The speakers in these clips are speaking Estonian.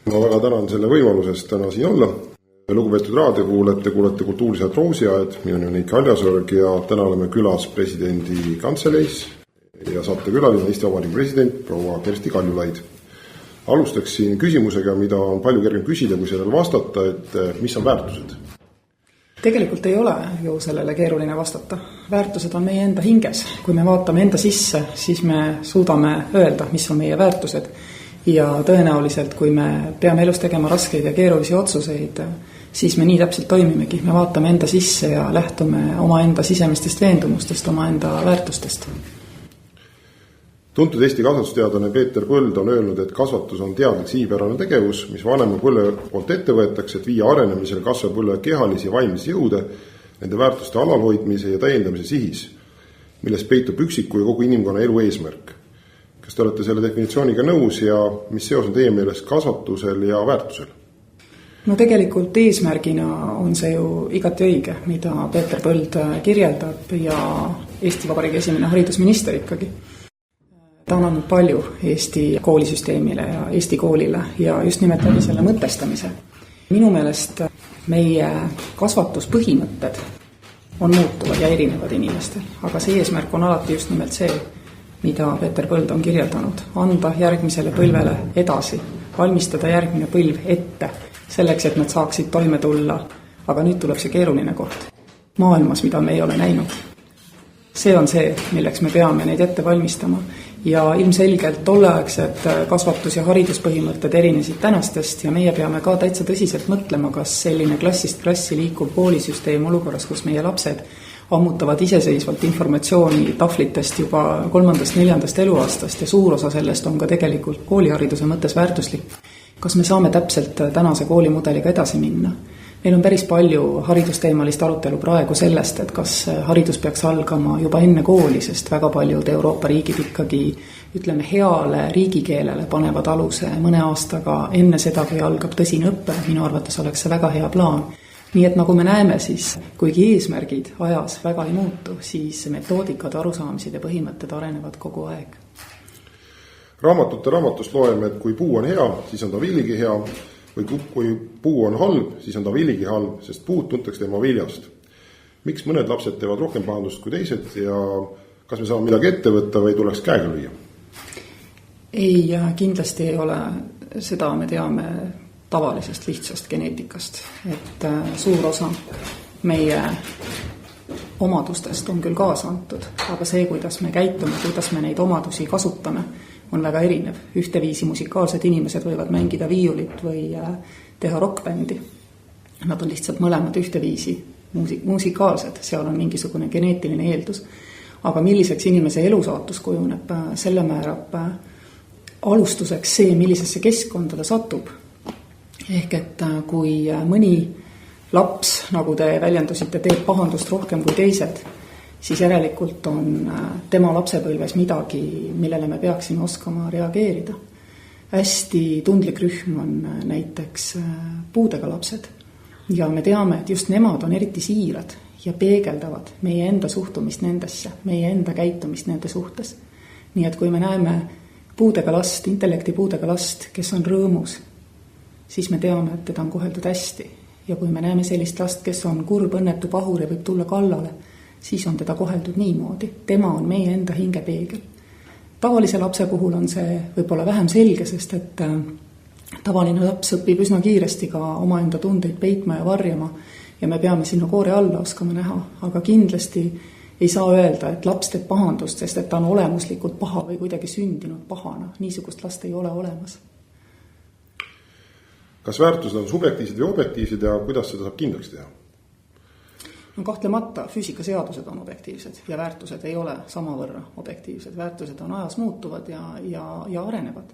Ma väga tänan selle võimalusest täna siin olla. Lugupeetud raadiokuulajad, kuulete Kultuurisaat Roosiaed, minu nimi on Heiki Haljasorg ja täna oleme külas presidendi kantseleis ja saatekülaline Eesti Vabariigi president proua Kersti Kaljulaid. Alustaksin küsimusega, mida on palju kergem küsida, kui sellele vastata, et mis on väärtused? Tegelikult ei ole ju sellele keeruline vastata. Väärtused on meie enda hinges. Kui me vaatame enda sisse, siis me suudame öelda, mis on meie väärtused. Ja tõenäoliselt, kui me peame elus tegema raskeid ja keerulisi otsuseid, siis me nii täpselt toimimegi. Me vaatame enda sisse ja lähtume oma enda sisemistest veendumustest, oma enda väärtustest. Tuntud Eesti kasvatusteadlane Peeter Põld on öelnud, et kasvatus on teadlik sihipärane tegevus, mis vanema põlve poolt ette võetakse, et viia arenemisel kasva põlve kehalisi ja vaimlisi jõude nende väärtuste alalhoidmise ja täiendamise sihis, milles peitub üksiku ja kogu inimkonna elu eesmärk. Kas te olete selle definitsiooniga nõus ja mis seos on teie meelest kasvatusel ja väärtusel? No tegelikult eesmärgina on see ju igati õige, mida Peeter Põld kirjeldab ja Eesti Vabariigi esimene haridusminister ikkagi. Ta on andnud palju Eesti koolisüsteemile ja Eesti koolile ja just nimelt läbi selle mõtestamise. Minu meelest meie kasvatuspõhimõtted on muutuvad ja erinevad inimestel, aga see eesmärk on alati just nimelt see, mida Peeter Põld on kirjeldanud, anda järgmisele põlvele edasi, valmistada järgmine põlv ette, selleks, et nad saaksid toime tulla, aga nüüd tuleb see keeruline koht maailmas, mida me ei ole näinud. See on see, milleks me peame neid ette valmistama ja ilmselgelt tolleaegsed kasvatus- ja hariduspõhimõtted erinesid tänastest ja meie peame ka täitsa tõsiselt mõtlema, kas selline klassist klassi liikuv koolisüsteem olukorras, kus meie lapsed ammutavad iseseisvalt informatsiooni tahvlitest juba 3.–4. eluaastast ja suur osa sellest on ka tegelikult koolihariduse mõttes väärtuslik. Kas me saame täpselt tänase koolimudeliga edasi minna? Meil on päris palju haridusteemalist arutelu praegu sellest, et kas haridus peaks algama juba enne kooli, sest väga paljud Euroopa riigid ikkagi, ütleme, heale riigikeelele panevad aluse mõne aastaga enne seda, kui algab tõsine õppe. Minu arvates oleks see väga hea plaan. Nii et nagu me näeme, siis kuigi eesmärgid ajas väga ei muutu, siis metoodikad, arusaamised ja põhimõtted arenevad kogu aeg. Raamatust loeme, et kui puu on hea, siis on ta villigi hea, või kui puu on halb, siis on ta villigi halb, sest puud tuntakse tema viljast. Miks mõned lapsed teevad rohkem pahandust kui teised ja kas me saame midagi ette võtta või tuleks käega lüüa? Ei, kindlasti ei ole, seda me teame tavalisest lihtsast geneetikast, et suur osa meie omadustest on küll kaasa antud, aga see, kuidas me käitume, kuidas me neid omadusi kasutame, on väga erinev. Ühteviisi musikaalsed inimesed võivad mängida viiulit või teha rockbändi. Nad on lihtsalt mõlemad ühteviisi musikaalsed, seal on mingisugune geneetiline eeldus. Aga milliseks inimese elusaatus kujuneb, selle määrab alustuseks see, millisesse keskkonda ta satub. Ehk et kui mõni laps, nagu te väljendusite, teeb pahandust rohkem kui teised, siis järelikult on tema lapsepõlves midagi, millele me peaksime oskama reageerida. Hästi tundlik rühm on näiteks puudega lapsed ja me teame, et just nemad on eriti siirad ja peegeldavad meie enda suhtumist nendesse, meie enda käitumist nende suhtes. Nii et kui me näeme puudega last, intellekti puudega last, kes on rõõmus, siis me teame, et teda on koheldud hästi. Ja kui me näeme sellist last, kes on kurb, õnnetu, pahur ja võib tulla kallale, siis on teda koheldud niimoodi. Tema on meie enda hingepeegel. Tavalise lapse puhul on see võib-olla vähem selge, sest et tavaline laps õpib üsna kiiresti ka omaenda tundeid peitma ja varjama ja me peame sinna koore alla oskama näha, aga kindlasti ei saa öelda, et laps teeb pahandust, sest et ta on olemuslikult paha või kuidagi sündinud pahana. Niisugust last ei ole olemas. Kas väärtused on subjektiivsed või objektiivsed ja kuidas seda saab kindlaks teha? No kahtlemata füüsikaseadused on objektiivsed ja väärtused ei ole samavõrra objektiivsed. Väärtused on ajas muutuvad ja arenevad.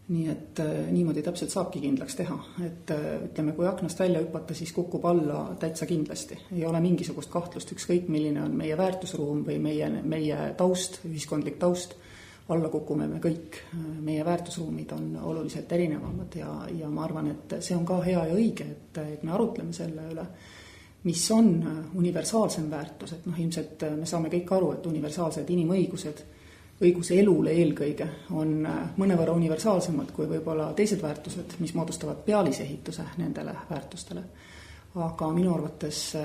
Nii et niimoodi täpselt saabki kindlaks teha. Et ütleme, kui aknast välja hüpata, siis kukub alla täitsa kindlasti. Ei ole mingisugust kahtlust, ükskõik milline on meie väärtusruum või meie taust, ühiskondlik taust. Alla kukume me kõik. Meie väärtusruumid on oluliselt erinevamad ja ma arvan, et see on ka hea ja õige, et me arutleme selle üle, mis on universaalsem väärtus. Et ilmselt me saame kõik aru, et universaalsed inimõigused õigus elule eelkõige on mõnevõrra universaalsemad kui võib-olla teised väärtused, mis moodustavad pealisehituse nendele väärtustele. Aga minu arvates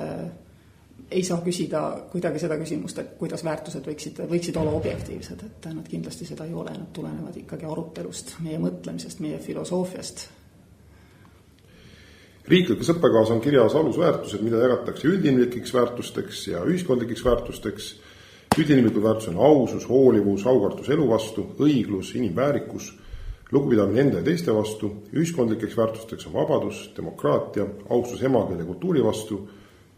ei saa küsida kuidagi seda küsimust, et kuidas väärtused võiksid olla objektiivsed, et nad kindlasti seda ei ole, nad tulenevad ikkagi arutelust, meie mõtlemisest, meie filosoofiast. Riiklikes õppekavas on kirjas alusväärtused, mida jagatakse üldinimlikeks väärtusteks ja ühiskondlikeks väärtusteks. Üldinimlikud väärtused on ausus, hoolivus, aukartus elu vastu, õiglus, inimväärikus, lugupidamine enda ja teiste vastu. Ühiskondlikeks väärtusteks on vabadus, demokraatia, austus emakeele ja kultuuri vastu,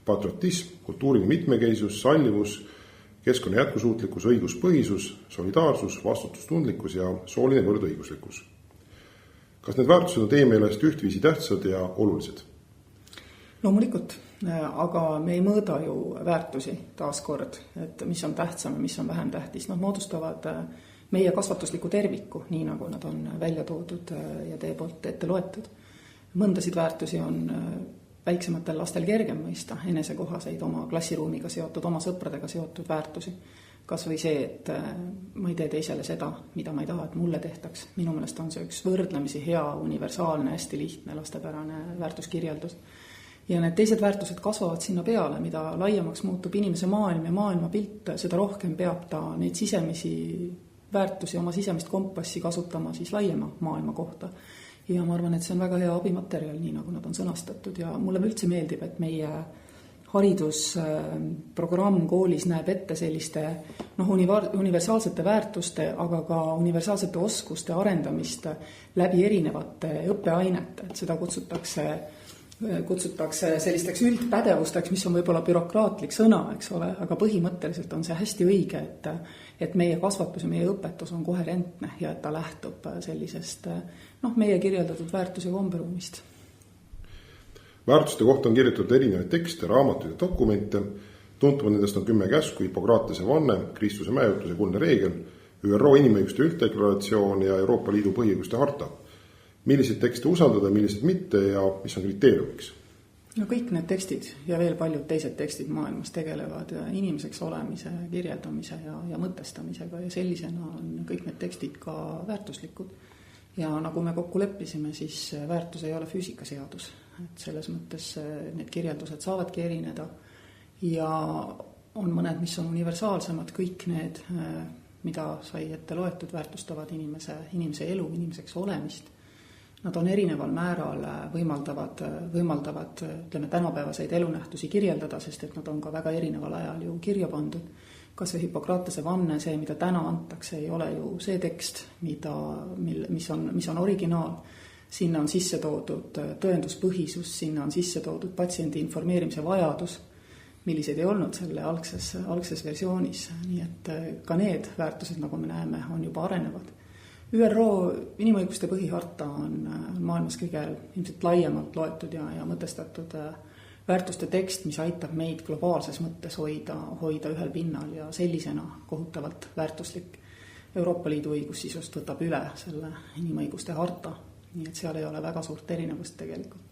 patriotism, kultuuriline mitmekeisus, sallivus, keskkonna jätkusuutlikkus, õiguspõhisus, solidaarsus, vastutustundlikkus ja sooline võrdõiguslikkus. Kas need väärtused on teie meelest ühtviisi tähtsad ja olulised? Loomulikult, aga me ei mõõda ju väärtusi taaskord, et mis on tähtsam ja mis on vähem tähtis. Nad moodustavad meie kasvatusliku terviku, nii nagu nad on välja toodud ja teie poolt ette loetud. Mõndasid väärtusi on väiksematel lastel kergem mõista, enesekohaseid, oma klassiruumiga seotud, oma sõpradega seotud väärtusi. Kas või see, et ma ei tee teisele seda, mida ma ei taha, et mulle tehtaks. Minu meelest on see üks võrdlemisi hea, universaalne, hästi lihtne, lastepärane väärtuskirjeldus. Ja need teised väärtused kasvavad sinna peale, mida laiemaks muutub inimese maailm ja maailmapilt, seda rohkem peab ta neid sisemisi väärtusi, oma sisemist kompassi kasutama siis laiema maailma kohta. Ja ma arvan, et see on väga hea abimaterjal, nii nagu nad on sõnastatud. Ja mulle üldse meeldib, et meie haridusprogramm koolis näeb ette selliste universaalsete väärtuste, aga ka universaalsete oskuste arendamist läbi erinevate õppeainete. Et seda kutsutakse sellisteks üldpädevusteks, mis on võib-olla bürokraatlik sõna, eks ole, aga põhimõtteliselt on see hästi õige, et meie kasvatus ja meie õpetus on koherentne ja et ta lähtub sellisest meie kirjeldatud väärtus- ja komberuumist. Väärtuste kohta on kirjutatud erinevaid tekste, raamatuid ja dokumente. Tuntuvad nendest on 10 käsku, Hippokratese vanne, Kristuse mäejutus ja kuldne reegel, ÜRO inimõiguste ülddeklaratsioon ja Euroopa Liidu põhiõiguste harta. Milliseid tekste usaldada, milliseid mitte ja mis on kriteeriumiks? No kõik need tekstid ja veel paljud teised tekstid maailmas tegelevad inimeseks olemise, kirjeldamise ja mõtestamisega ja sellisena on kõik need tekstid ka väärtuslikud. Ja nagu me kokku leppisime, siis väärtus ei ole füüsikaseadus. Et selles mõttes need kirjeldused saavadki erineda ja on mõned, mis on universaalsemad, kõik need, mida sai ette loetud, väärtustavad inimese elu, inimeseks olemist. Nad on erineval määral võimaldavad ütleme, tänapäevaseid elunähtusi kirjeldada, sest et nad on ka väga erineval ajal ju kirja pandud. Kas see Hippokratese vanne, see, mida täna antakse, ei ole ju see tekst, mis on originaal. Sinna on sisse toodud tõenduspõhisus, sinna on sisse toodud patsiendi informeerimise vajadus, millised ei olnud selle algses versioonis. Nii et ka need väärtused, nagu me näeme, on juba arenevad. ÜRO inimõiguste põhiharta on maailmas kõige ilmselt laiemalt loetud ja mõtestatud väärtuste tekst, mis aitab meid globaalses mõttes hoida ühel pinnal ja sellisena kohutavalt väärtuslik. Euroopa Liidu õigussisust võtab üle selle inimõiguste harta, nii et seal ei ole väga suurt erinevust tegelikult.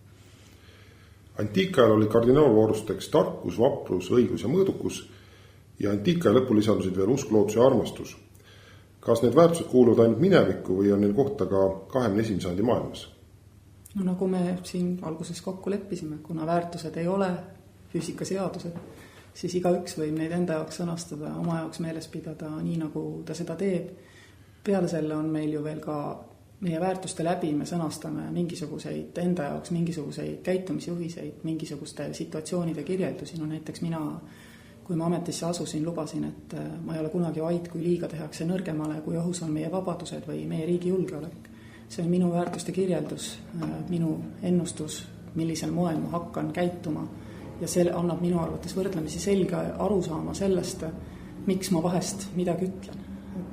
Antiikajal oli kardinaalvoorusteks tarkus, vaprus, õigus ja mõõdukus ja antiikaja lõppu lisandusid veel usk, lootus ja armastus. Kas need väärtused kuuluvad ainult minevikku või on neil kohta ka 21. sajandi maailmas? No nagu me siin alguses kokku leppisime, kuna väärtused ei ole füüsikaseadused, siis igaüks võib neid enda jaoks sõnastada, oma jaoks meeles pidada nii, nagu ta seda teeb. Peale selle on meil ju veel ka meie väärtuste läbi, me sõnastame mingisuguseid enda jaoks, mingisuguseid käitumisjuhiseid, mingisuguste situatsioonide kirjeldusi. No näiteks mina, kui ma ametisse asusin, lubasin, et ma ei ole kunagi vaid, kui liiga tehakse nõrgemale, kui ohus on meie vabadused või meie riigi julgeolek. See on minu väärtuste kirjeldus, minu ennustus, millisel moel ma hakkan käituma ja see annab minu arvates võrdlemisi selge arusaama sellest, miks ma vahest midagi ütlen.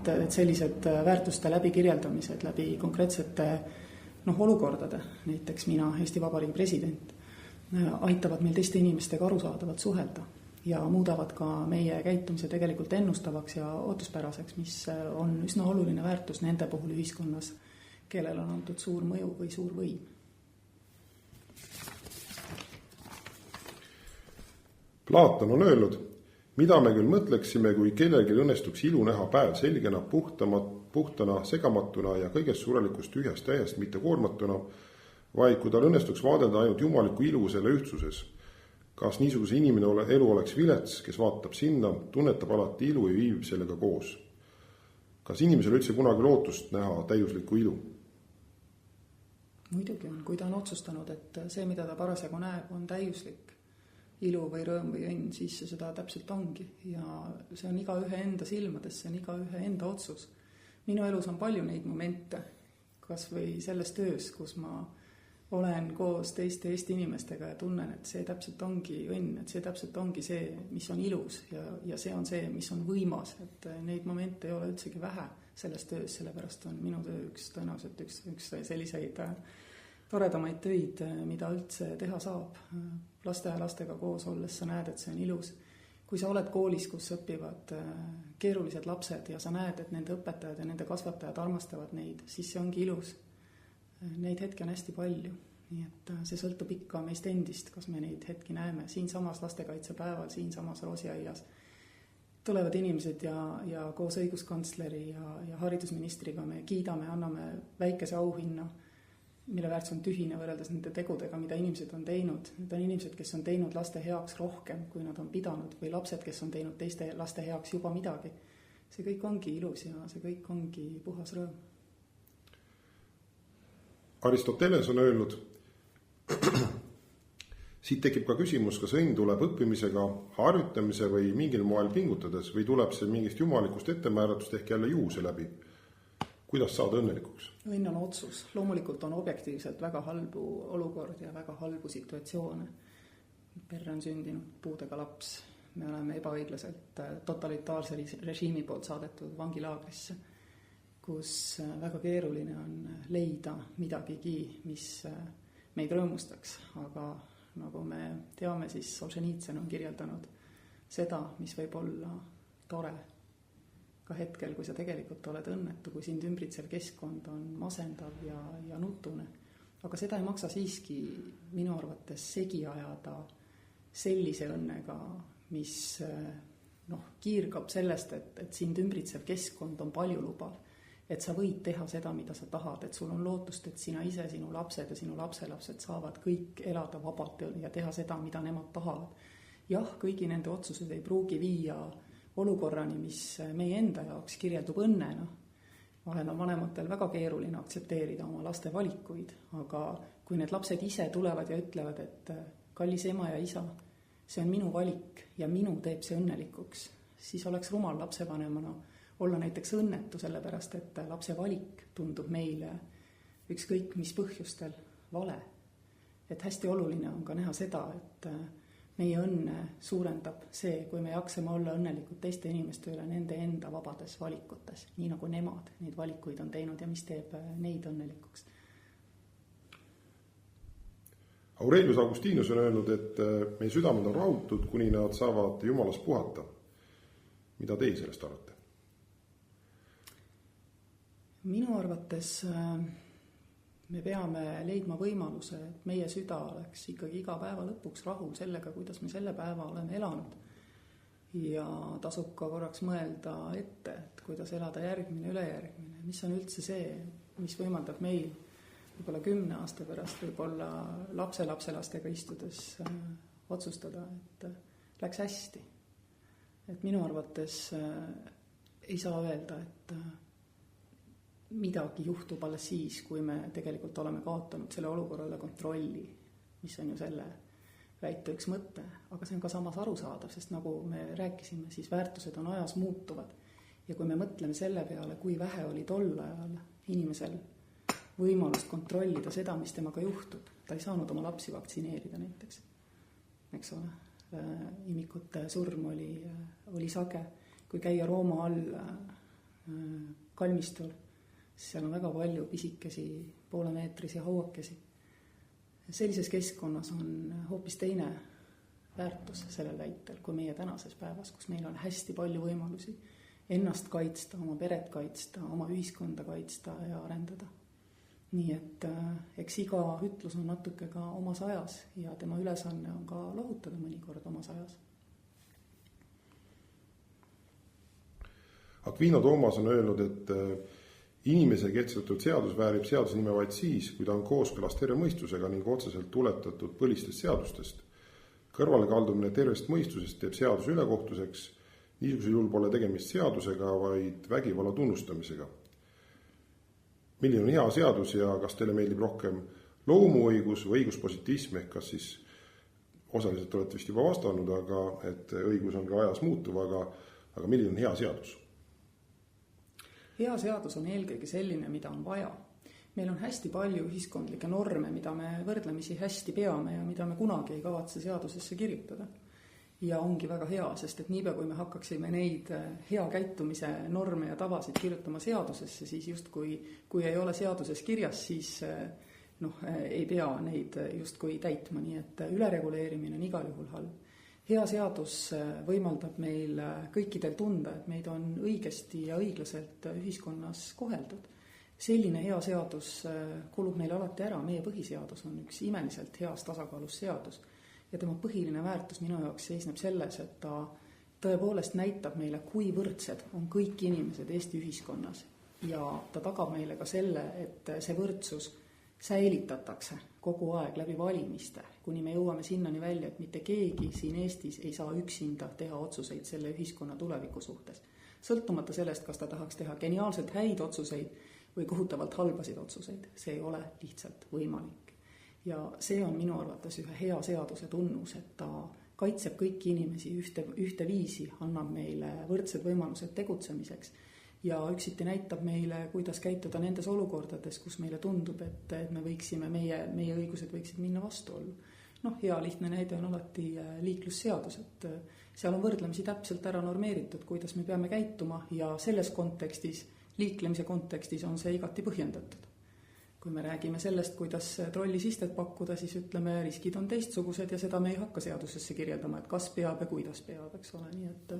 Et sellised väärtuste läbi kirjeldamised, läbi konkreetsete olukordade, näiteks mina, Eesti Vabariigi president, aitavad meil teiste inimestega arusaadavalt suhelda ja muudavad ka meie käitumise tegelikult ennustavaks ja ootuspäraseks, mis on üsna oluline väärtus nende puhul ühiskonnas, kellel on antud suur mõju või suur võim. Platon on öelnud, mida me küll mõtleksime, kui kellelgi õnnestuks ilu näha päev selgena, puhtana, segamatuna ja kõigest surelikust tühjast täiest mitte koormatuna, vaid kui tal õnnestuks vaadelda ainult jumaliku ilu selle ühtsuses. Kas niisuguse inimene elu oleks vilets, kes vaatab sinna, tunnetab alati ilu ja viibib sellega koos? Kas inimesel üldse kunagi lootust näha täiuslikku ilu? Muidugi on, kui ta on otsustanud, et see, mida ta parasjagu näeb, on täiuslik ilu või rõõm või õnn, siis see seda täpselt ongi. Ja see on igaühe enda silmades, see on igaühe enda otsus. Minu elus on palju neid momente, kas või selles töös, kus ma olen koos teiste Eesti inimestega ja tunnen, et see täpselt ongi õnn, et see täpselt ongi see, mis on ilus ja see on see, mis on võimas, et neid momente ei ole üldsegi vähe selles töös, sellepärast on minu töö tõenäoliselt üks selliseid toredamaid töid, mida üldse teha saab. Laste ja lastega koos olles sa näed, et see on ilus. Kui sa oled koolis, kus õpivad keerulised lapsed ja sa näed, et nende õpetajad ja nende kasvatajad armastavad neid, siis see ongi ilus. Neid hetki on hästi palju, nii et see sõltub ikka meist endist, kas me neid hetki näeme. Siinsamas lastekaitsepäeval, siinsamas Roosiaias tulevad inimesed ja koos õiguskantsleri ja haridusministriga me kiidame, anname väikese auhinna, mille väärtus on tühine võrreldes nende tegudega, mida inimesed on teinud. Need on inimesed, kes on teinud laste heaks rohkem, kui nad on pidanud, või lapsed, kes on teinud teiste laste heaks juba midagi. See kõik ongi ilus ja see kõik ongi puhas rõõm. Aristoteles on öelnud, siit tekib ka küsimus, kas õnn tuleb õppimisega, harjutamise või mingil moel pingutades või tuleb see mingist jumalikust ettemääratust ehk jälle juhuse läbi. Kuidas saada õnnelikuks? Õnn on otsus. Loomulikult on objektiivselt väga halbu olukord ja väga halbu situatsioone. Perre on sündinud puudega laps. Me oleme ebaõiglaselt totalitaarse režiimi poolt saadetud vangilaagrisse, kus väga keeruline on leida midagigi, mis meid rõõmustaks. Aga nagu me teame, siis Solženitsyn on kirjeldanud seda, mis võib olla tore ka hetkel, kui sa tegelikult oled õnnetu, kui sind ümbritsev keskkond on masendav ja nutune. Aga seda ei maksa siiski minu arvates segi ajada sellise õnnega, mis kiirgab sellest, et sind ümbritsev keskkond on palju lubav. Et sa võid teha seda, mida sa tahad, et sul on lootust, et sina ise, sinu lapsed ja sinu lapselapsed saavad kõik elada vabalt ja teha seda, mida nemad tahavad. Jah, kõigi nende otsused ei pruugi viia olukorrani, mis meie enda jaoks kirjeldub õnnena. Vahel on vanematel väga keeruline aktsepteerida oma laste valikuid, aga kui need lapsed ise tulevad ja ütlevad, et kallis ema ja isa, see on minu valik ja minu teeb see õnnelikuks, siis oleks rumal lapsevanemana olla näiteks õnnetu, sellepärast, et lapse valik tundub meile ükskõik mis põhjustel vale. Et hästi oluline on ka näha seda, et meie õnne suurendab see, kui me jaksame olla õnnelikud teiste inimeste üle nende enda vabades valikutes, nii nagu nemad neid valikuid on teinud ja mis teeb neid õnnelikuks. Aurelius Augustinus on öelnud, et meie südamed on rahutud, kuni nad saavad Jumalas puhata. Mida teie sellest arvate? Minu arvates me peame leidma võimaluse, et meie süda oleks ikkagi iga päeva lõpuks rahul sellega, kuidas me selle päeva oleme elanud. Ja tasub ka korraks mõelda ette, et kuidas elada järgmine, ülejärgmine. Mis on üldse see, mis võimaldab meil võib-olla 10 aasta pärast, võib-olla lapselapselastega istudes otsustada, et läks hästi. Et minu arvates ei saa öelda, et midagi juhtub alles siis, kui me tegelikult oleme kaotanud selle olukorrale kontrolli, mis on ju selle väite üks mõte, aga see on ka samas arusaadav, sest nagu me rääkisime, siis väärtused on ajas muutuvad. Ja kui me mõtleme selle peale, kui vähe oli tol ajal inimesel võimalust kontrollida seda, mis temaga juhtub, ta ei saanud oma lapsi vaktsineerida näiteks, eks ole, imikute surm oli sage, kui käia Rooma all kalmistul, seal on väga palju pisikesi poolemeetrisi hauakesi. Sellises keskkonnas on hoopis teine väärtus sellel väitel kui meie tänases päevas, kus meil on hästi palju võimalusi ennast kaitsta, oma peret kaitsta, oma ühiskonda kaitsta ja arendada. Nii et eks iga ütlus on natuke ka omas ajas ja tema ülesanne on ka lohutada mõnikord omas ajas. Aquino Toomas on öelnud, et inimese kehtestatud seadus väärib seaduse nime vaid siis, kui ta on kooskõlas terve mõistusega ning otseselt tuletatud põlistest seadustest. Kõrvalekaldumine tervest mõistusest teeb seaduse ülekohtuseks, niisugusel juhul pole tegemist seadusega, vaid vägivalla tunnustamisega. Milline on hea seadus ja kas teile meeldib rohkem loomuõigus või õiguspositism, ehk kas siis osaliselt olete vist juba vastanud, aga et õigus on ka ajas muutuv, aga milline on hea seadus? Hea seadus on eelkõige selline, mida on vaja. Meil on hästi palju ühiskondlikke norme, mida me võrdlemisi hästi peame ja mida me kunagi ei kavatse seadusesse kirjutada. Ja ongi väga hea, sest et niipea kui me hakkaksime neid hea käitumise norme ja tavasid kirjutama seadusesse, siis just kui ei ole seaduses kirjas, siis ei pea neid justkui täitma, nii et ülereguleerimine on igal juhul halb. Hea seadus võimaldab meil kõikidel tunda, et meid on õigesti ja õiglaselt ühiskonnas koheldud. Selline hea seadus kulub meil alati ära, meie põhiseadus on üks imeliselt heas tasakaalus seadus. Ja tema põhiline väärtus minu jaoks seisneb selles, et ta tõepoolest näitab meile, kui võrdsed on kõik inimesed Eesti ühiskonnas. Ja ta tagab meile ka selle, et see võrdsus säilitatakse kogu aeg läbi valimiste, kuni me jõuame sinnani välja, et mitte keegi siin Eestis ei saa üksinda teha otsuseid selle ühiskonna tuleviku suhtes. Sõltumata sellest, kas ta tahaks teha geniaalselt häid otsuseid või kohutavalt halbasid otsuseid, see ei ole lihtsalt võimalik. Ja see on minu arvates ühe hea seaduse tunnus, et ta kaitseb kõiki inimesi ühte viisi, annab meile võrdsed võimalused tegutsemiseks ja üksiti näitab meile, kuidas käituda nendes olukordades, kus meile tundub, et me võiksime, meie õigused võiksid minna vastuollu. Hea lihtne näide on alati liiklusseadus, et seal on võrdlemisi täpselt ära normeeritud, kuidas me peame käituma ja selles kontekstis, liiklemise kontekstis on see igati põhjendatud. Kui me räägime sellest, kuidas trollisistet pakkuda, siis ütleme, riskid on teistsugused ja seda me ei hakka seadusesse kirjeldama, et kas peab ja kuidas peab, eks ole. Nii et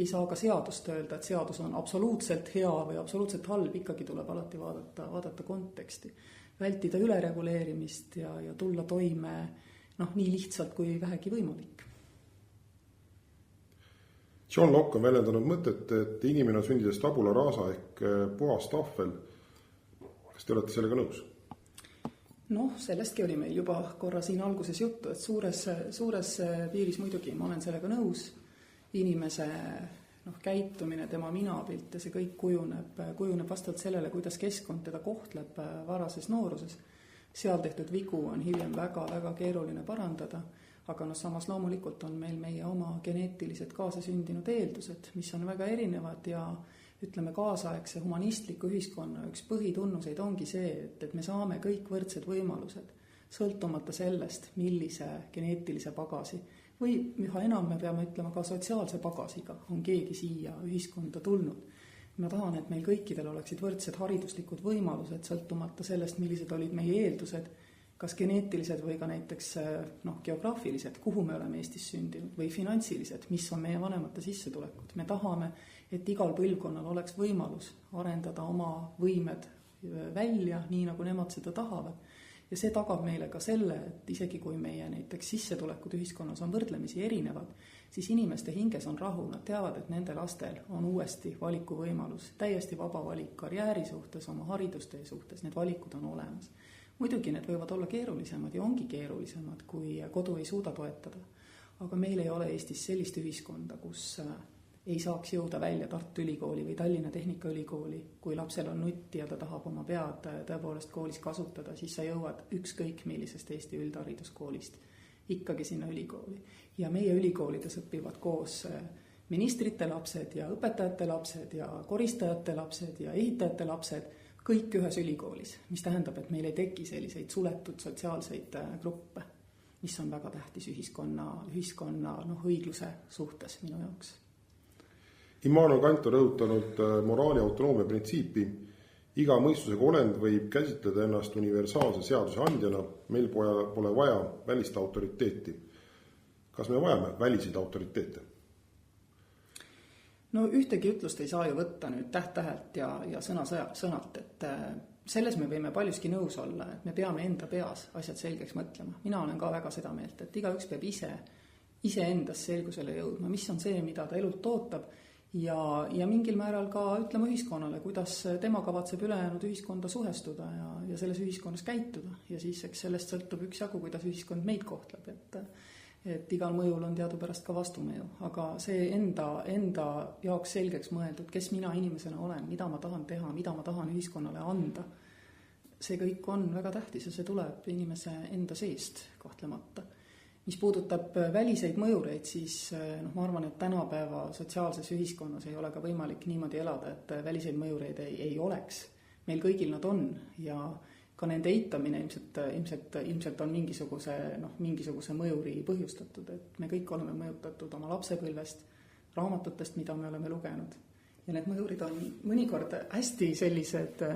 ei saa ka seadust öelda, et seadus on absoluutselt hea või absoluutselt halb, ikkagi tuleb alati vaadata konteksti. Vältida ülereguleerimist ja tulla toime nii lihtsalt kui vähegi võimalik. John Locke on väljendanud mõtet, et inimene on sündides tabula rasa ehk puhas tahvel. Kas te olete sellega nõus? Sellestki oli meil juba korra siin alguses juttu, et suures piiris muidugi ma olen sellega nõus. Inimese käitumine, tema minapilt ja see kõik kujuneb vastavalt sellele, kuidas keskkond teda kohtleb varases nooruses. Seal tehtud vigu on hiljem väga-väga keeruline parandada, aga samas loomulikult on meil meie oma geneetilised kaasasündinud eeldused, mis on väga erinevad ja ütleme kaasaegse humanistliku ühiskonna üks põhitunnuseid ongi see, et me saame kõik võrdsed võimalused, sõltumata sellest, millise geneetilise pagasi või üha enam me peame ütlema ka sotsiaalse pagasiga on keegi siia ühiskonda tulnud. Ma tahan, et meil kõikidel oleksid võrdsed hariduslikud võimalused, sõltumata sellest, millised olid meie eeldused, kas geneetilised või ka näiteks geograafilised, kuhu me oleme Eestis sündinud, või finantsilised, mis on meie vanemate sissetulekud. Me tahame, et igal põlvkonnal oleks võimalus arendada oma võimed välja, nii nagu nemad seda tahavad. Ja see tagab meile ka selle, et isegi kui meie näiteks sissetulekud ühiskonnas on võrdlemisi erinevad, siis inimeste hinges on rahu, nad teavad, et nende lastel on uuesti valikuvõimalus, täiesti vaba valik karjääri suhtes, oma haridustee suhtes, need valikud on olemas. Muidugi need võivad olla keerulisemad ja ongi keerulisemad, kui kodu ei suuda toetada. Aga meil ei ole Eestis sellist ühiskonda, kus ei saaks jõuda välja Tartu Ülikooli või Tallinna Tehnikaülikooli. Kui lapsel on nutt ja ta tahab oma pead tõepoolest koolis kasutada, siis sa jõuad ükskõik millisest Eesti üldhariduskoolist ikkagi sinna ülikooli. Ja meie ülikoolides õpivad koos ministrite lapsed ja õpetajate lapsed ja koristajate lapsed ja ehitajate lapsed, kõik ühes ülikoolis, mis tähendab, et meil ei teki selliseid suletud sotsiaalseid gruppe, mis on väga tähtis ühiskonna õigluse suhtes minu jaoks. Immanuel Kant on rõhutanud moraali autonoomia printsiipi. Iga mõistusega olend võib käsitleda ennast universaalse seaduse andjana, meil pole vaja välist autoriteeti. Kas me vajame väliseid autoriteete? Ühtegi ütlust ei saa ju võtta nüüd täht-tähelt ja sõnalt, et selles me võime paljuski nõus olla, et me peame enda peas asjad selgeks mõtlema. Mina olen ka väga seda meelt, et igaüks peab ise endas selgusele jõudma, mis on see, mida ta elult ootab ja mingil määral ka ütlema ühiskonnale, kuidas tema kavatseb ülejäänud ühiskonda suhestuda ja selles ühiskonnas käituda. Ja siis eks sellest sõltub üksjagu, kuidas ühiskond meid kohtleb, et igal mõjul on teadupärast ka vastumõju. Aga see enda jaoks selgeks mõeldud, kes mina inimesena olen, mida ma tahan teha, mida ma tahan ühiskonnale anda, see kõik on väga tähtis ja see tuleb inimese enda seest kahtlemata. Mis puudutab väliseid mõjureid, siis ma arvan, et tänapäeva sotsiaalses ühiskonnas ei ole ka võimalik niimoodi elada, et väliseid mõjureid ei oleks. Meil kõigil nad on ja ka nende eitamine ilmselt on mingisuguse mõjuri põhjustatud, et me kõik oleme mõjutatud oma lapsepõlvest, raamatutest, mida me oleme lugenud. Ja need mõjurid on mõnikord hästi sellised,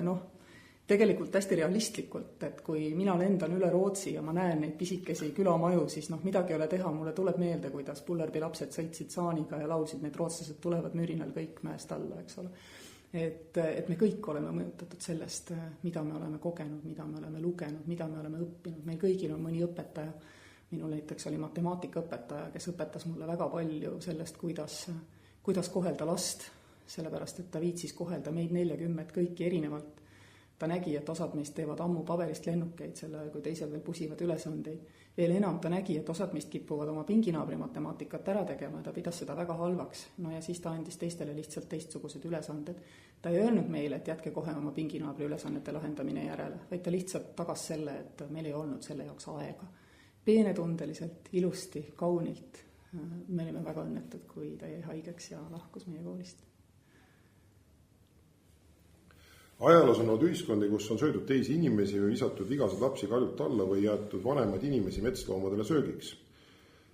tegelikult hästi realistlikult, et kui mina lendan üle Rootsi ja ma näen neid pisikesi külamaju, siis midagi ei ole teha, mulle tuleb meelde, kuidas Pullerbi lapsed sõitsid saaniga ja laulsid, need rootslased tulevad mürinal kõik mäest alla, eks ole. Et me kõik oleme mõjutatud sellest, mida me oleme kogenud, mida me oleme lugenud, mida me oleme õppinud. Meil kõigil on mõni õpetaja, minul näiteks oli matemaatikaõpetaja, kes õpetas mulle väga palju sellest, kuidas kohelda last, sellepärast, et ta viitsis kohelda meid 40 kõiki erinevalt. Ta nägi, et osad meist teevad ammu paberist lennukeid, selle kui teised veel pusivad ülesandeid. Veel enam ta nägi, et osad meist kipuvad oma pinginaabri matemaatikat ära tegema ja ta pidas seda väga halvaks. Ja siis ta andis teistele lihtsalt teistsugused ülesanded. Ta ei öelnud meile, et jätke kohe oma pinginaabri ülesannete lahendamine järele, vaid ta lihtsalt tagas selle, et meil ei olnud selle jaoks aega. Peenetundeliselt, ilusti, kaunilt. Me olime väga õnnetud, kui ta jäi haigeks ja lahkus meie koolist. Ajaloos on olnud ühiskondi, kus on söödud teisi inimesi või visatud vigased lapsi kaljult alla või jäetud vanemaid inimesi metsloomadele söögiks.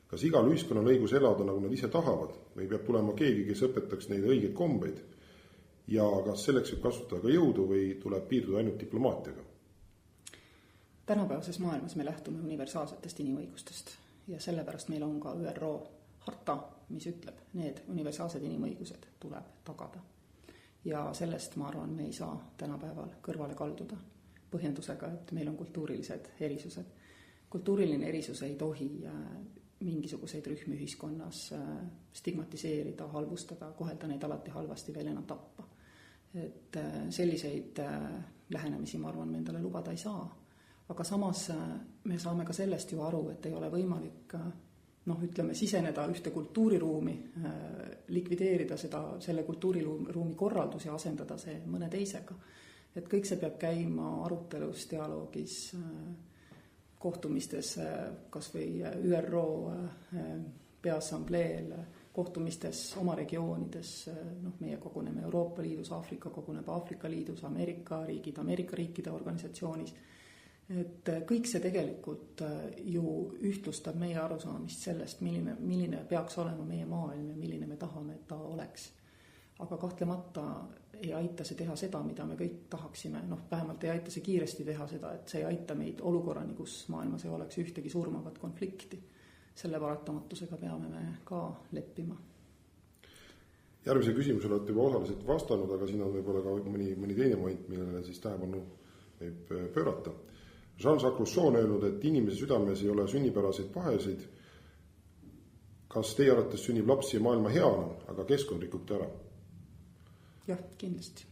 Kas igal ühiskonnal on õigus elada, nagu nad ise tahavad, või peab tulema keegi, kes õpetaks neile õigeid kombeid? Ja kas selleks võib kasutada ka jõudu või tuleb piirduda ainult diplomaatiaga? Tänapäevases maailmas me lähtume universaalsetest inimõigustest ja sellepärast meil on ka ÜRO harta, mis ütleb, need universaalsed inimõigused tuleb tagada. Ja sellest, ma arvan, me ei saa tänapäeval kõrvale kalduda põhjendusega, et meil on kultuurilised erisused. Kultuuriline erisus ei tohi mingisuguseid rühmi ühiskonnas stigmatiseerida, halvustada, kohelda neid alati halvasti, veel enam tappa. Et selliseid lähenemisi, ma arvan, me endale lubada ei saa. Aga samas me saame ka sellest ju aru, et ei ole võimalik siseneda ühte kultuuriruumi, likvideerida selle kultuuriruumi korraldus ja asendada see mõne teisega. Et kõik see peab käima arutelus, dialoogis, kohtumistes, kas või ÜRO peaassambleel, kohtumistes oma regioonides, meie koguneme Euroopa Liidus, Aafrika koguneb Aafrika Liidus, Ameerika riikide organisatsioonis. Et kõik see tegelikult ju ühtlustab meie arusaamist sellest, milline peaks olema meie maailm ja milline me tahame, et ta oleks. Aga kahtlemata ei aita see teha seda, mida me kõik tahaksime. Vähemalt ei aita see kiiresti teha seda, et see ei aita meid olukorrani, kus maailmas ei oleks ühtegi surmavat konflikti. Selle paratamatusega peame me ka leppima. Järgmise küsimusele olete juba osaliselt vastanud, aga siin on võib-olla ka mõni teine moment, millele siis tähelepanu võib pöörata. Jean-Jacques Rousseau on öelnud, et inimese südames ei ole sünnipäraseid pahesid. Kas teie arvates sünnib lapsi maailma heana, aga keskkond rikub ta ära? Jah, kindlasti.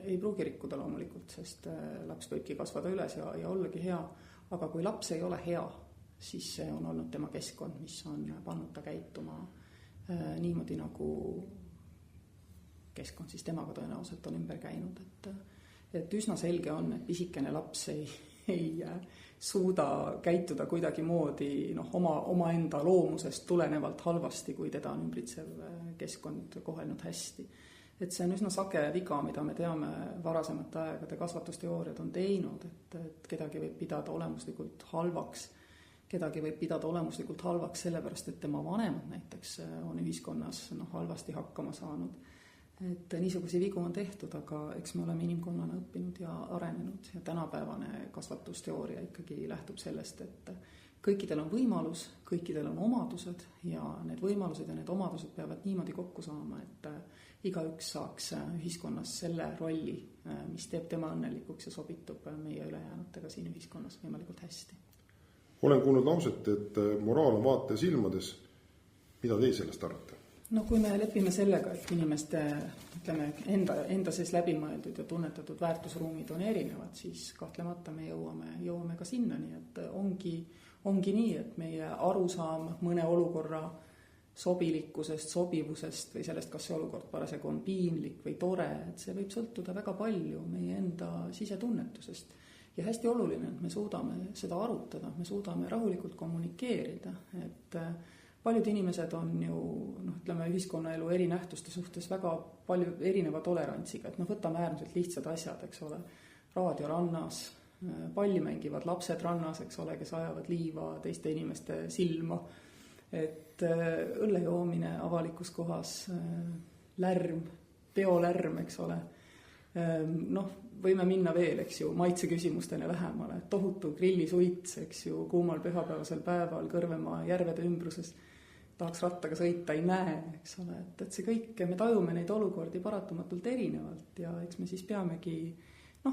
Ei pruugi rikkuda loomulikult, sest laps võibki kasvada üles ja ollagi hea. Aga kui laps ei ole hea, siis see on olnud tema keskkond, mis on pannud ta käituma niimoodi, nagu keskkond siis temaga tõenäoliselt on ümber käinud. Et üsna selge on, et pisikene laps ei suuda käituda kuidagi moodi oma enda loomusest tulenevalt halvasti, kui teda on ümbritsev keskkond kohelnud hästi. Et see on üsna sage viga, mida me teame varasemate aegade kasvatusteooriad on teinud, et kedagi võib pidada olemuslikult halvaks. Kedagi võib pidada olemuslikult halvaks sellepärast, et tema vanemad näiteks on ühiskonnas halvasti hakkama saanud. Et niisugusi vigu on tehtud, aga eks me oleme inimkonnana õppinud ja arenenud ja tänapäevane kasvatusteooria ikkagi lähtub sellest, et kõikidel on võimalus, kõikidel on omadused ja need võimalused ja need omadused peavad niimoodi kokku saama, et igaüks saaks ühiskonnas selle rolli, mis teeb tema õnnelikuks ja sobitub meie ülejäänutega siin ühiskonnas võimalikult hästi. Olen kuulnud lauset, et moraal on vaataja silmades. Mida teie sellest arvate? No kui me lepime sellega, et inimeste enda sees läbimõeldud ja tunnetatud väärtusruumid on erinevad, siis kahtlemata me jõuame ka sinnani, et ongi nii, et meie arusaam mõne olukorra sobilikkusest, sobivusest või sellest, kas see olukord parasjagu on piinlik või tore, et see võib sõltuda väga palju meie enda sisetunnetusest. Ja hästi oluline, et me suudame seda arutada, me suudame rahulikult kommunikeerida, et paljud inimesed on ju, ühiskonnaelu eri nähtuste suhtes väga palju erineva tolerantsiga, et võtame äärmiselt lihtsad asjad, eks ole, raadio rannas, palli mängivad lapsed rannas, eks ole, kes ajavad liiva teiste inimeste silma, et õlle joomine avalikus kohas, lärm, peolärm, eks ole, võime minna veel, eks ju, maitse küsimusteni lähemale, tohutu grillisuits, eks ju, kuumal pühapäevasel päeval Kõrvemaa järvede ümbruses tahaks rattaga sõita, ei näe, eks ole, et see kõik, me tajume neid olukordi paratamatult erinevalt ja eks me siis peamegi,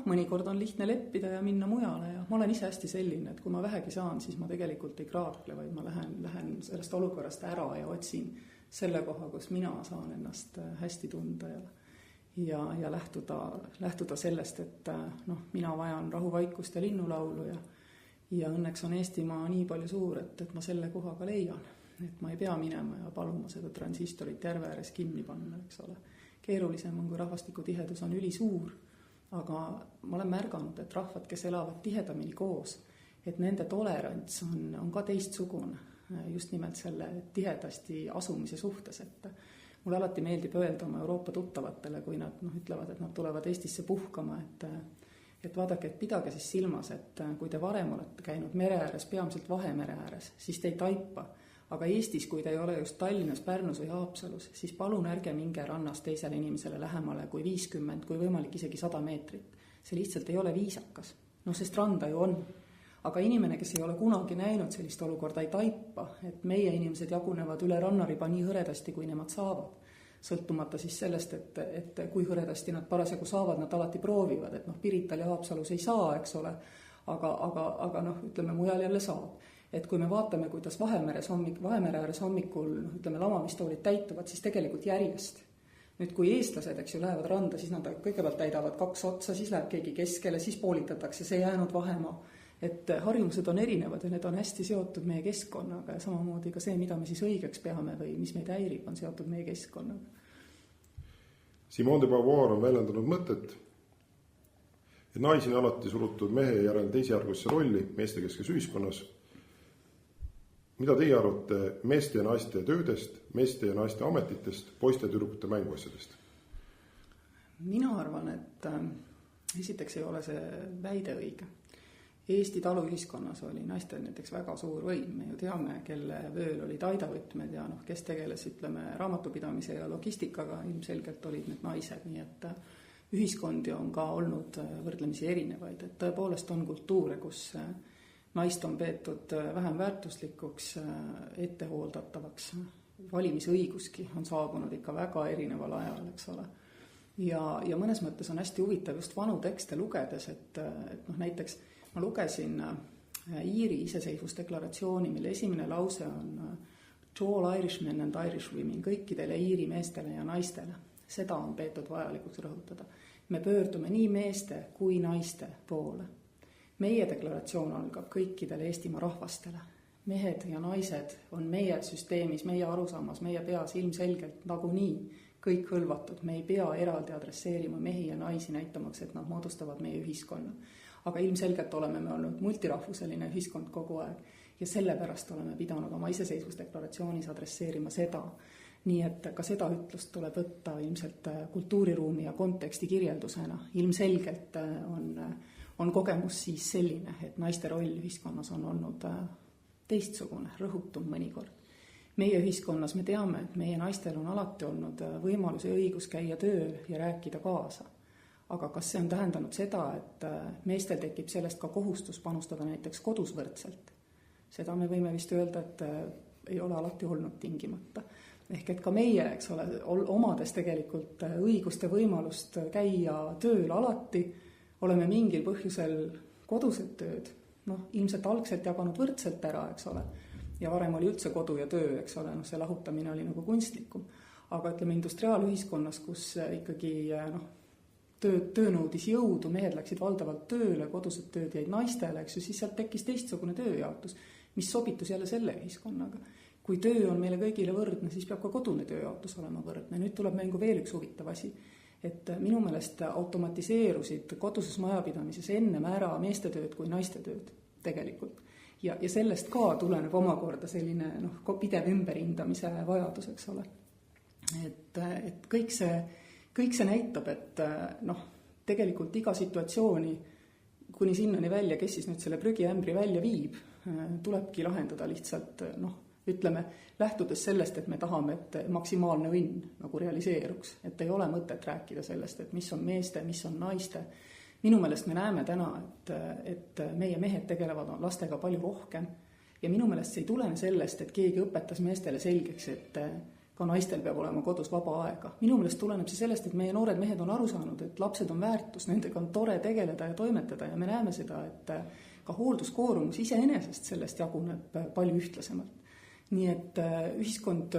mõnikord on lihtne leppida ja minna mujale ja ma olen ise hästi selline, et kui ma vähegi saan, siis ma tegelikult ei kraakle, vaid ma lähen sellest olukorrast ära ja otsin selle koha, kus mina saan ennast hästi tunda ja lähtuda sellest, et mina vajan rahuvaikust ja linnulaulu ja õnneks on Eestimaa nii palju suur, et ma selle koha ka leian. Et ma ei pea minema ja paluma seda transistorit järve ääres kinni panna, eks ole. Keerulisem on, kui rahvastiku tihedus on ülisuur, aga ma olen märganud, et rahvad, kes elavad tihedamini koos, et nende tolerants on ka teistsugune, just nimelt selle tihedasti asumise suhtes, et mulle alati meeldib öelda oma Euroopa tuttavatele, kui nad ütlevad, et nad tulevad Eestisse puhkama, et vaadake, et pidage siis silmas, et kui te varem olete käinud mere ääres, peamiselt Vahemere ääres, siis te ei taipa. Aga Eestis, kui te ei ole just Tallinnas, Pärnus või Haapsalus, siis palun ärge minge rannas teisele inimesele lähemale kui 50, kui võimalik isegi 100 meetrit. See lihtsalt ei ole viisakas. Sest randa ju on. Aga inimene, kes ei ole kunagi näinud sellist olukorda, ei taipa, et meie inimesed jagunevad üle rannariba nii hõredasti, kui nemad saavad. Sõltumata siis sellest, et kui hõredasti nad parasjagu saavad, nad alati proovivad, et Pirital ja Haapsalus ei saa, eks ole, aga mujal jälle saab. Et kui me vaatame, kuidas Vahemere ääres hommikul, lamamistoolid täituvad, siis tegelikult järjest. Nüüd, kui eestlased, eks ju, lähevad randa, siis nad kõigepealt täidavad 2 otsa, siis läheb keegi keskele, siis poolitatakse see jäänud vahemaa. Et harjumused on erinevad ja need on hästi seotud meie keskkonnaga ja samamoodi ka see, mida me siis õigeks peame või mis meid häirib, on seotud meie keskkonnaga. Simone de Beauvoir on väljendanud mõtet, et naisi on alati surutud mehe järel teisejärgusse rolli meestekeskes ühiskonnas. Mida teie arvate meeste ja naiste töödest, meeste ja naiste ametitest, poiste ja tüdrukute mänguasjadest? Mina arvan, et esiteks ei ole see väide õige. Eesti taluühiskonnas oli naistel näiteks väga suur võim. Me ju teame, kelle vööl olid aidavõtmed ja kes tegeles, raamatupidamise ja logistikaga, ilmselgelt olid need naised, nii et ühiskondi on ka olnud võrdlemisi erinevaid, et tõepoolest on kultuure, kus naist on peetud vähem väärtuslikuks, ettehooldatavataks, valimisõiguski on saabunud ikka väga erineval ajal, eks ole. Ja mõnes mõttes on hästi huvitav just vanu tekste lugedes, et näiteks ma lugesin Iiri iseseisvusdeklaratsiooni, mille esimene lause on to all Irishmen and Irish women, kõikidele Iiri meestele ja naistele. Seda on peetud vajalikuks rõhutada. Me pöördume nii meeste kui naiste poole. Meie deklaratsioon algab kõikidele Eestimaa rahvastele. Mehed ja naised on meie süsteemis, meie arusaamas, meie peas ilmselgelt nagu nii kõik hõlvatud. Me ei pea eraldi adresseerima mehi ja naisi näitamaks, et nad moodustavad meie ühiskonna. Aga ilmselgelt oleme me olnud multirahvuseline ühiskond kogu aeg ja sellepärast oleme pidanud oma iseseisvusdeklaratsioonis adresseerima seda. Nii et ka seda ütlust tuleb võtta ilmselt kultuuriruumi ja konteksti kirjeldusena. Ilmselgelt on kogemus siis selline, et naiste roll ühiskonnas on olnud teistsugune, rõhutum mõnikord. Meie ühiskonnas me teame, et meie naistel on alati olnud võimalus ja õigus käia tööl ja rääkida kaasa. Aga kas see on tähendanud seda, et meestel tekib sellest ka kohustus panustada näiteks kodus võrdselt? Seda me võime vist öelda, et ei ole alati olnud tingimata. Ehk et ka meie, eks ole, omades tegelikult õiguste võimalust käia tööl alati, oleme mingil põhjusel kodused tööd, ilmselt algselt jaganud võrdselt ära, eks ole. Ja varem oli üldse kodu ja töö, eks ole, see lahutamine oli nagu kunstlikum. aga ütleme industriaalühiskonnas, kus ikkagi töö nõudis jõudu, mehed läksid valdavalt tööle, kodused tööd jäid naistele, eks ju, siis sealt tekkis teistsugune tööjaotus, mis sobitus jälle selle ühiskonnaga. Kui töö on meile kõigile võrdne, siis peab ka kodune tööjaotus olema võrdne. Nüüd tuleb mängu veel üks huvitav asi, et minu meelest automatiseerusid koduses majapidamises ennem ära meeste tööd kui naiste tööd tegelikult. Ja sellest ka tuleneb omakorda selline pidev ümberindamise vajadus, eks ole. Et kõik see näitab, et tegelikult iga situatsiooni kuni sinnani välja, kes siis nüüd selle prügiämbri välja viib, tulebki lahendada lihtsalt, ütleme, lähtudes sellest, et me tahame, et maksimaalne õnn nagu realiseeruks, et ei ole mõtet rääkida sellest, et mis on meeste, mis on naiste. Minu meelest me näeme täna, et meie mehed tegelevad lastega palju rohkem ja minu meelest see ei tulene sellest, et keegi õpetas meestele selgeks, et ka naistel peab olema kodus vaba aega. Minu meelest tuleneb see sellest, et meie noored mehed on aru saanud, et lapsed on väärtus, nendega on tore tegeleda ja toimetada ja me näeme seda, et ka hoolduskoormus iseenesest sellest jaguneb palju ühtlasemalt. Nii et ühiskond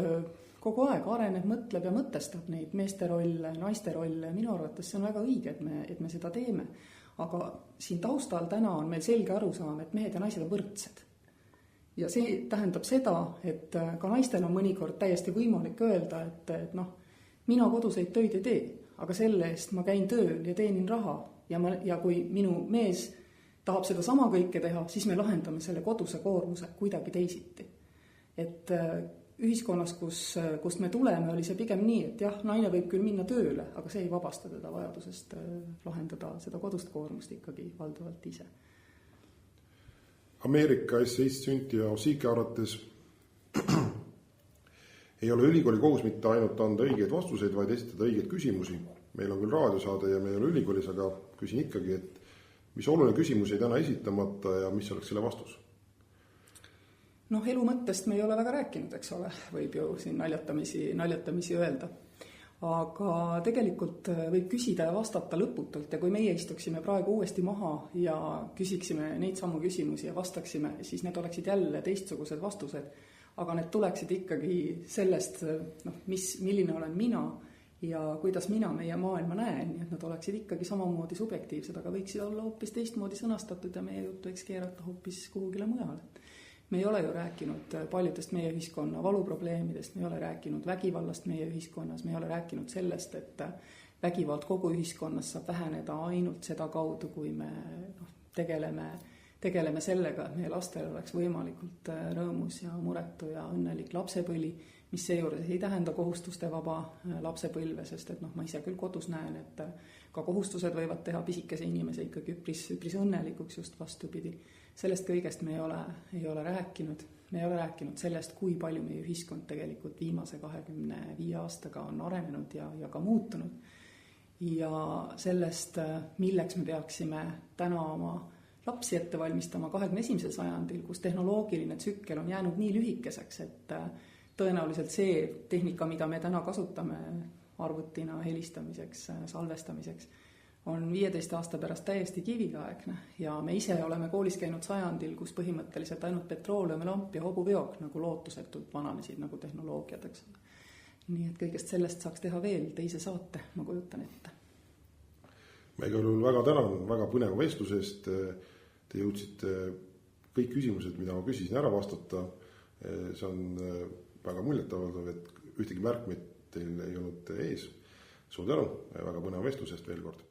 kogu aeg areneb, mõtleb ja mõtestab neid meeste rolle, naiste rolle. Minu arvates see on väga õige, et me seda teeme. Aga siin taustal täna on meil selge arusaam, et mehed ja naised on võrdsed. Ja see tähendab seda, et ka naistel on mõnikord täiesti võimalik öelda, et mina koduseid töid ei tee, aga selle eest ma käin tööl ja teenin raha. Ja kui minu mees tahab seda sama kõike teha, siis me lahendame selle koduse koormuse kuidagi teisiti. Et ühiskonnas, kust me tuleme, oli see pigem nii, et jah, naine võib küll minna tööle, aga see ei vabasta teda vajadusest lahendada seda kodust koormust ikkagi valdavalt ise. Ameerika S.A.-st sünti ja Osike arvates ei ole ülikooli kohus mitte ainult anda õigeid vastuseid, vaid esitada õigeid küsimusi. Meil on küll raadiosaade ja me ei ole ülikoolis, aga küsin ikkagi, et mis oluline küsimus ei täna esitamata ja mis oleks selle vastus? Elu mõttest me ei ole väga rääkinud, eks ole, võib ju siin naljatamisi öelda. Aga tegelikult võib küsida ja vastata lõputult ja kui meie istuksime praegu uuesti maha ja küsiksime neid samu küsimusi ja vastaksime, siis need oleksid jälle teistsugused vastused. Aga need tuleksid ikkagi sellest, milline olen mina ja kuidas mina meie maailma näen, nii et nad oleksid ikkagi samamoodi subjektiivsed, aga võiksid olla hoopis teistmoodi sõnastatud ja meie juttu võiks keerata hoopis kuhugile mujale. Me ei ole ju rääkinud paljudest meie ühiskonna valuprobleemidest, me ei ole rääkinud vägivallast meie ühiskonnas, me ei ole rääkinud sellest, et vägivald kogu ühiskonnas saab väheneda ainult seda kaudu, kui me tegeleme sellega, et meie lastel oleks võimalikult rõõmus ja muretu ja õnnelik lapsepõli, mis seejuures ei tähenda kohustuste vaba lapsepõlve, sest et ma ise küll kodus näen, et ka kohustused võivad teha pisikese inimese ikkagi üpris õnnelikuks just vastupidi. Sellest kõigest me ei ole rääkinud. Me ei ole rääkinud sellest, kui palju meie ühiskond tegelikult viimase 25 aastaga on arenenud ja ka muutunud. Ja sellest, milleks me peaksime täna oma lapsi ette valmistama 21. sajandil, kus tehnoloogiline tsükkel on jäänud nii lühikeseks, et tõenäoliselt see tehnika, mida me täna kasutame arvutina helistamiseks, salvestamiseks, on 15 aasta pärast täiesti kiviaegne ja me ise oleme koolis käinud sajandil, kus põhimõtteliselt ainult petrooleumlamp ja hobuveok nagu lootusetult vananesid nagu tehnoloogiadeks. Nii et kõigest sellest saaks teha veel teise saate, ma kujutan ette. Ma igal juhul väga tänan väga põneva vestlusest. Te jõudsite kõik küsimused, mida ma küsisin, ära vastata. See on väga muljetavaldav, et ühtegi märkmeid teil ei olnud ees. Suur tänu väga põneva vestlusest veel kord.